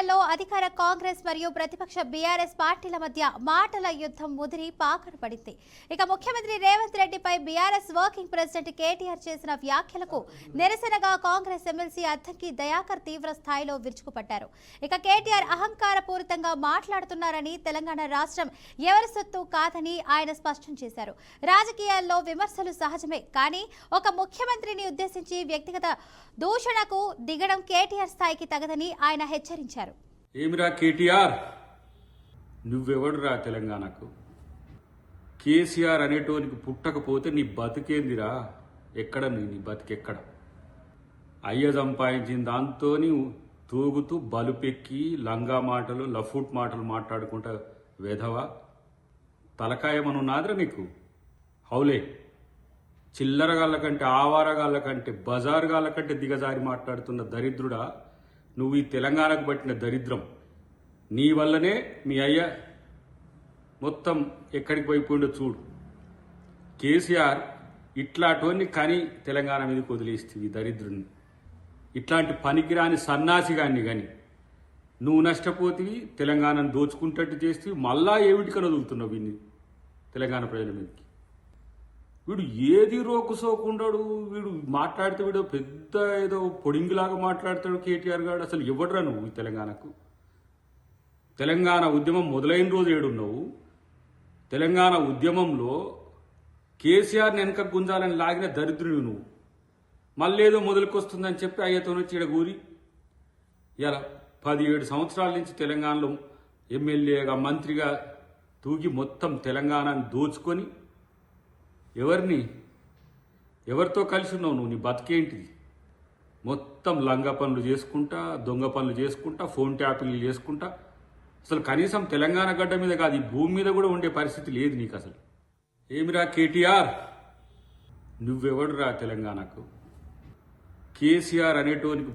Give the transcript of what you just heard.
రాజకీయాల్లో అధికార కాంగ్రెస్ మరియు ప్రతిపక్ష బీఆర్ఎస్ పార్టీల మధ్య మాటల యుద్ధం ముదిరి పాకన పడింది. ఇక ముఖ్యమంత్రి రేవంత్ రెడ్డిపై బీఆర్ఎస్ వర్కింగ్ ప్రెసిడెంట్ కేటీఆర్ చేసిన వ్యాఖ్యలకు నిరసనగా కాంగ్రెస్ ఎమ్మెల్సీ అద్దంకి దయాకర్ తీవ్ర స్థాయిలో విరుచుకుపడ్డారు. ఇక కేటీఆర్ అహంకారపూరితంగా మాట్లాడుతున్నారని, తెలంగాణ రాష్ట్రం ఎవరి సొత్తు కాదని ఆయన స్పష్టం చేశారు. రాజకీయాల్లో విమర్శలు సహజమే, కానీ ఒక ముఖ్యమంత్రిని ఉద్దేశించి వ్యక్తిగత దూషణకు దిగడం కేటీఆర్ స్థాయికి తగదని ఆయన హెచ్చరించారు. ఏమిరా కేటీఆర్, నువ్వెవడురా తెలంగాణకు? కేసీఆర్ అనేటోనికి పుట్టకపోతే నీ బతికేందిరా? ఎక్కడ నీ బతికెక్కడ? అయ్య సంపాదించిన దాంతో తూగుతూ బలుపెక్కి లంగా మాటలు లఫూట్ మాటలు మాట్లాడుకుంటా వెధవా తలకాయమనున్నాదిరా నీకు? హౌలే, చిల్లరగాళ్ళ కంటే, ఆవారగాళ్ళ కంటే, బజారుగాళ్ళ కంటే దిగజారి మాట్లాడుతున్న దరిద్రుడా నువ్వు. ఈ తెలంగాణకు పట్టిన దరిద్రం నీ వల్లనే మీ అయ్య మొత్తం ఎక్కడికి పోయిపోయిండో చూడు. కేసీఆర్ ఇట్లాంటివన్నీ కానీ తెలంగాణ మీదకి వదిలేస్తుంది ఈ దరిద్రుని. ఇట్లాంటి పనికిరాని సన్నాసిగాన్ని కానీ నువ్వు నష్టపోతివి, తెలంగాణను దోచుకుంటట్టు చేస్తే మళ్ళా ఏమిటికని వదులుతున్నావు వీడిని తెలంగాణ ప్రజల మీదకి. వీడు ఏది రోకుసోకుండాడు, వీడు మాట్లాడితే వీడు పెద్ద ఏదో పొడింగిలాగా మాట్లాడతాడు కేటీఆర్ గారు. అసలు ఎవడరా నువ్వు ఈ తెలంగాణకు? తెలంగాణ ఉద్యమం మొదలైన రోజు ఏడున్నావు? తెలంగాణ ఉద్యమంలో కేసీఆర్ని వెనక గుంజాలని లాగిన దరిద్రుడు నువ్వు. మళ్ళీ ఏదో మొదలుకొస్తుందని చెప్పి అయ్యతో వచ్చి ఈడగూరి ఇలా 17 సంవత్సరాల నుంచి తెలంగాణలో ఎమ్మెల్యేగా మంత్రిగా తూగి మొత్తం తెలంగాణను దోచుకొని ఎవరితో కలిసి ఉన్నావు నువ్వు? నీ బతికేంటిది? మొత్తం లంగా పనులు చేసుకుంటా, దొంగ పనులు చేసుకుంటా, ఫోన్ ట్యాపింగ్లు చేసుకుంటా. అసలు కనీసం తెలంగాణ గడ్డ మీద కాదు, ఈ భూమి మీద కూడా ఉండే పరిస్థితి లేదు నీకు అసలు. ఏమిరా కేటీఆర్, నువ్వెవడురా తెలంగాణకు? కేసీఆర్ అనేటోనికి